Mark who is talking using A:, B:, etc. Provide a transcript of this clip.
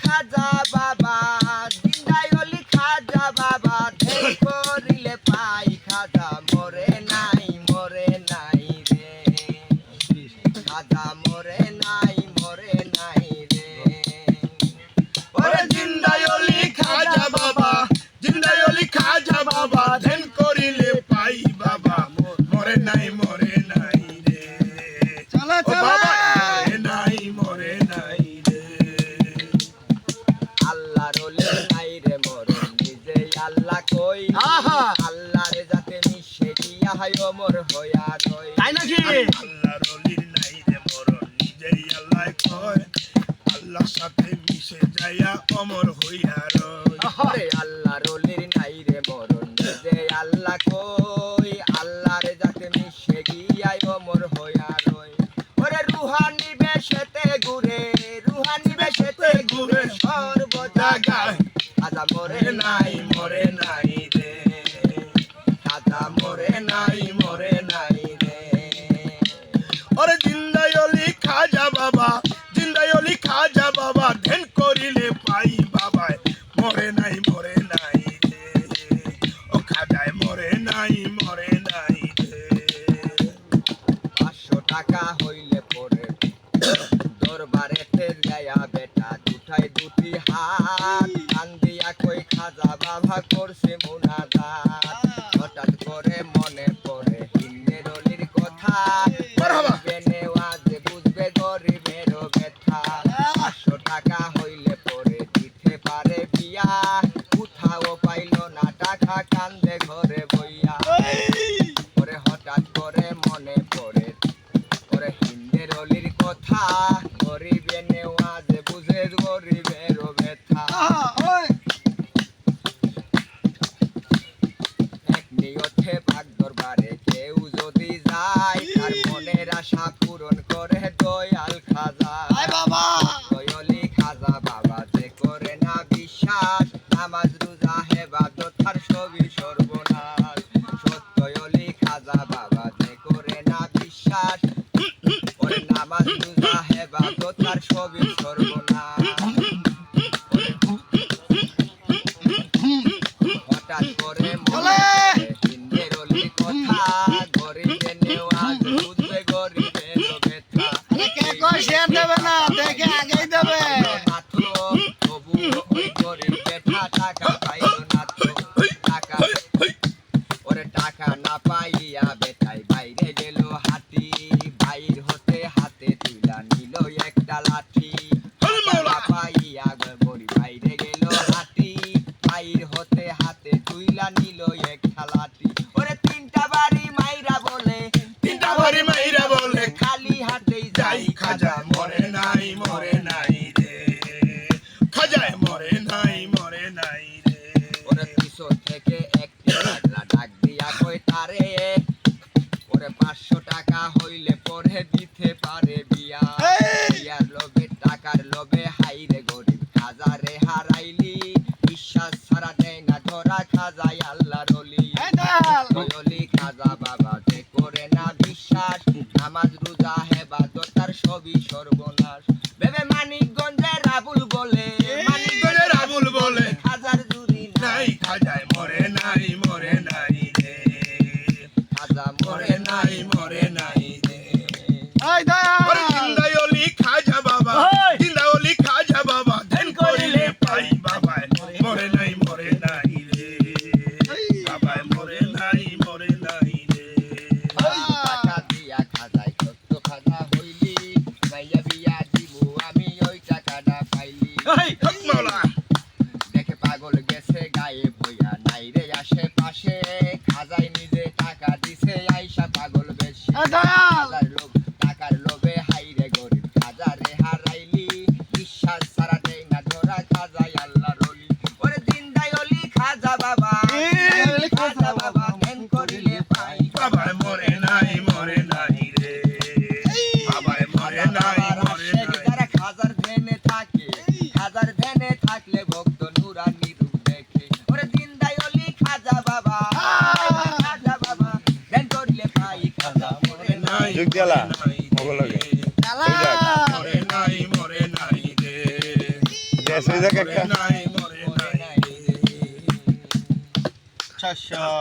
A: খাজা বাবা জিন্দাই অলি খাজা বাবা ধ্যান করিলে পাই খাজা মরে নাই রে খাজা মরে নাই রে
B: ওরে জিন্দাই অলি খাজা বাবা জিন্দাই অলি খাজা বাবা ধ্যান করিলে পাই বাবা মরে নাই রে
C: চলো
B: ও
C: চলো
B: বাবা মরে নাই রে
A: আল্লাহর অলি নাই রে মরণ নিজে আল্লাহ কই
C: আহা।
A: আল্লাহর যাতে মিশে গিয়া হয় অমর হইয়া রই
C: তাই নাকি
B: আল্লাহর অলির নাই রে মরণ নিজেই আল্লাহ কয় আল্লাহর সাথে মিশে যাইয়া অমর হইয়া রয়
A: ওরে আল্লাহর অলির নাই রে মরণ নিজে আল্লাহ কই আল্লাহর যাতে মিশে গিয়া অমর হইয়া রই ওরে রুহানি বেশেতে ঘুরে সর্ব জায়গায় খাজা মরে নাই রে খাজা মরে নাই রে
B: ওরে জিন্দাই অলি খাজা বাবা জিন্দাই অলি খাজা বাবা ধ্যান করিলে পাই বাবা মরে নাই রে ও খাজায় মরে নাই রে
A: 500 টাকা হইলে পরে দরবারেতে যায়া বেটা দুঠাই দুটি হাত কান দিয়া কই খাজা বাবা করছে মুনাজাত হঠাৎ করে মনে পড়ে হিন্দের অলির কথা
B: মারহাবা।
A: নেওয়াজে বুঝবে গরিবেরও ব্যথা 500 টাকা হইলে পরে দিতে পারে বিয়া কোথাও পাইল না টাকা কান্দে ঘরে বইয়া পরে হঠাৎ করে মনে পড়ে ওরে হিন্দের অলির কথা গরিবে নেওয়াজে বুঝে গরিবেরও ব্যথা এক নিয়তে ভাগ দরবারে কেউ যদি যায় তার মনের আশা পূরণ করে দয়াল খাজা
C: বাবা
A: দয়ালি খাজা বাবা যে করে না বিশ্বাস নামাজ রোজা হেবাদত আর সবই সর্বনাশ সত্যয়লি খাজা বাবা যে করে না বিশ্বাস ওরে নামাজ রোজা হেবাদত আর সবই সর্বনাশ হঠাৎ করে মনে হিন্দের অলি কথা গরিবে নেওয়াজ বুঝবে গরিবের ব্যথা
C: কে কই শেয়ার দেবে না দেখে আগেই দেবে
A: মাত্র তবু ওই গরিব বেটা টাকা পাইল না তো টাকা ওরে টাকা না পাইয়া বেটাই বাইরে গেল হাতি বাইর হতে হাতে তুইলা নিল একটা লাঠি টাকা পাইয়া গরিব বাইরে গেল হাতি বাইর হতে হাতে তুইলা নিল একটা লাঠি ওরে তিনটা বাড়ি মাইরা বলে
B: তিনটা বাড়ি মাইরা বলে
A: খালি হাতেই
B: যাই
A: যাই
B: খাজা মরে নাই রে খাজায় মরে নাই রে
A: ওরে পিছন থেকে একটি পাগলা ডাক দিয়া কই তারে ওরে 500 টাকা হইলে পরে দিতে পারে বিয়া বিয়ার লোভে টাকার লোভে হাইরে গরিব খাজারে হারাইলি বিশ্বাস ছাড়া দেয় না ধরা খাজাই আল্লাহর অলি অলি খাজা বাবা যে করে না বিশ্বাস নামাজ রোজা হেবাদত তার সবই সর্বনাশ ভেবে মানিকগঞ্জের রাবুল বলে
B: মানিকগঞ্জের রাবুল বলে
A: খাজার জুরি
B: নাই খাজায় মরে নাই রে
A: খাজা
B: মরে
A: মরে
B: নাই রে
C: এই দয়া
B: ওরে জিন্দাই অলি খাজা বাবা জিন্দাই অলি খাজা বাবা ধ্যান করিলে পাই বাবা মরে নাই রে বাবা মরে নাই রে
A: টাকা দিয়া খাজাই কত খাজা হইলি মাইয়া বিয়া দিমু আমি ওই টাকাটা পাইলি
B: হক মাওলা
A: দেখে পাগল গেছে গায়ে ভইয়া নাই রে আশেপাশে খাজাই নিজে টাকা দিছে আইসা পাগল বেশি
C: দয়াল
A: টাকার লোভে হাইরে গরিব খাজারে হারাইলি বিশ্বাস ছাড়া দেয় না ধরা খাজাই আল্লাহর অলি ওরে জিন্দাই অলি খাজা বাবা খাজা বাবা ধ্যান করিলে পাই
B: বাবা মরে নাই রে বাবা মরে নাই
A: যারা খাজার ধ্যানে থাকে খাজার ধ্যানে থাকলে ভক্ত নুরানি রূপ দেখে ওরে জিন্দাই অলি খাজা বাবা ধ্যান করিলে পাই খাজা মরে নাই
B: যুগ দিলা মগলগে
C: চালা
B: মরে নাই রে
D: শেষ হয়ে যাক
B: মরে
D: একটা
B: নাই মরে নাই
C: 600